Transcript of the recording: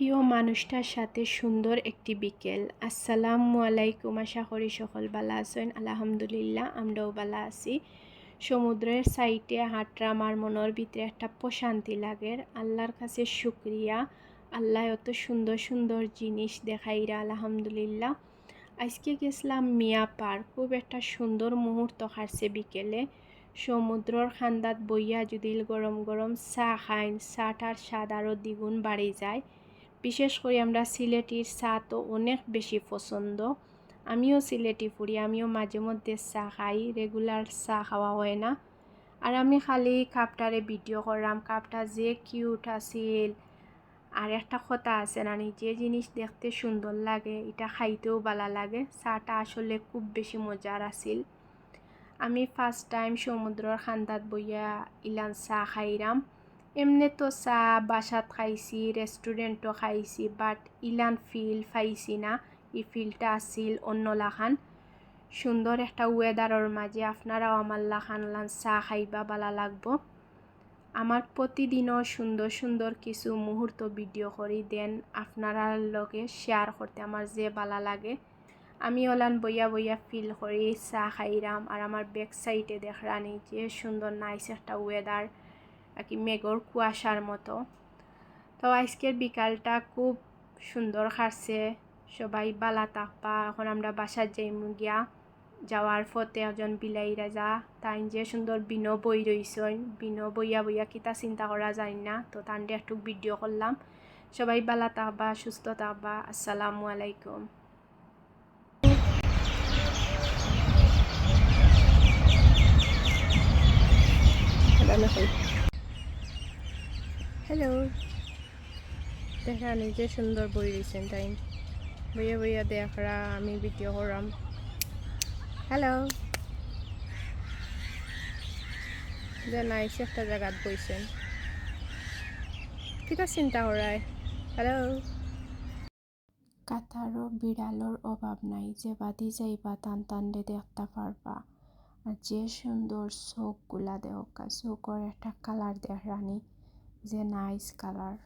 প্রিয় মানুষটার সাথে সুন্দর একটি বিকেল। আসসালামু আলাইকুম, আশা করি সকল ভালো আছেন। আলহামদুলিল্লাহ আমরাও ভালো আছি। সমুদ্রের সাইডে হাঁটরা আমার মনের ভিতরে একটা প্রশান্তি লাগে। আল্লাহর কাছে শুক্রিয়া, আল্লাহ এত সুন্দর সুন্দর জিনিস দেখাইরা আলহামদুলিল্লাহ। আজকে গেছিলাম মিয়া পার্ক, খুব একটা সুন্দর মুহূর্ত কাটছে বিকেলে। সমুদ্রর খান্দাত বইয়া যদি গরম গরম চা খাইন, চাটার স্বাদ আরও দ্বিগুণ বাড়ি যায়। বিশেষ করে আমরা সিলেটির চা তো অনেক বেশি পছন্দ। আমিও সিলেটি ফুরি, আমিও মাঝে মধ্যে চা খাই, রেগুলার চা খাওয়া হয় না। আর আমি খালি কাপটারে ভিডিও করলাম, কাপটা যে কিউট আছিল। আর একটা কথা আছে না, যে জিনিস দেখতে সুন্দর লাগে এটা খাইতেও ভালো লাগে। চাটা আসলে খুব বেশি মজার আছিল। আমি ফার্স্ট টাইম সমুদ্রর খান্দাত বইয়া ইলান চা খাইরাম। এমনি তো চা বাসাত খাইছি, রেস্টুরেন্টও খাইছি, বাট ইলান ফিল পাইছি না। এই ফিলটা আছিল অন্য লাখান। সুন্দর একটা ওয়েদারের মাঝে আপনারাও আমার লাখান চা খাইবা ভালো লাগবো। আমার প্রতিদিনও সুন্দর সুন্দর কিছু মুহূর্ত ভিডিও করি দেন আপনারা লগে শেয়ার করতে আমার যে ভালো লাগে। আমি ওলান বইয়া বইয়া ফিল করি চা খাইরাম। আর আমার ব্যাক সাইডে দেখরানি যে সুন্দর নাইস একটা ওয়েদার, কি মেঘর কুয়াশার মতো। তো আজকের বিকালটা খুব সুন্দর কাটছে। সবাই বালা থাকবা। এখন আমরা বাসার যাইমু গিয়া। যাওয়ার পথে একজন বিলাই রাজা তাই যে সুন্দর বিনো বই রইছেন, বিনো বইয়া বইয়া কিতা চিন্তা করা যায় না। তো তান্ডে একটু ভিডিও করলাম। সবাই বালা থাকবা, সুস্থ থাকবা। আসসালামু আলাইকুম। হ্যালো, দেখা নিজে সুন্দর বই রয়েছেন তাই বইয়া বইয়া দেখরা আমি ভিডিও করাম। হ্যালো, যে নাইস একটা জায়গাত বইছেন, কিতা চিন্তা করায়। হ্যালো, কাতারও বিড়ালোর অভাব নাই, যে বাদি যাইবা টান টানডে দেখতে পারবা। আর যে সুন্দর চোখগুলা দেখা, চোখের একটা কালার দেখানি, যে নাইস কালার।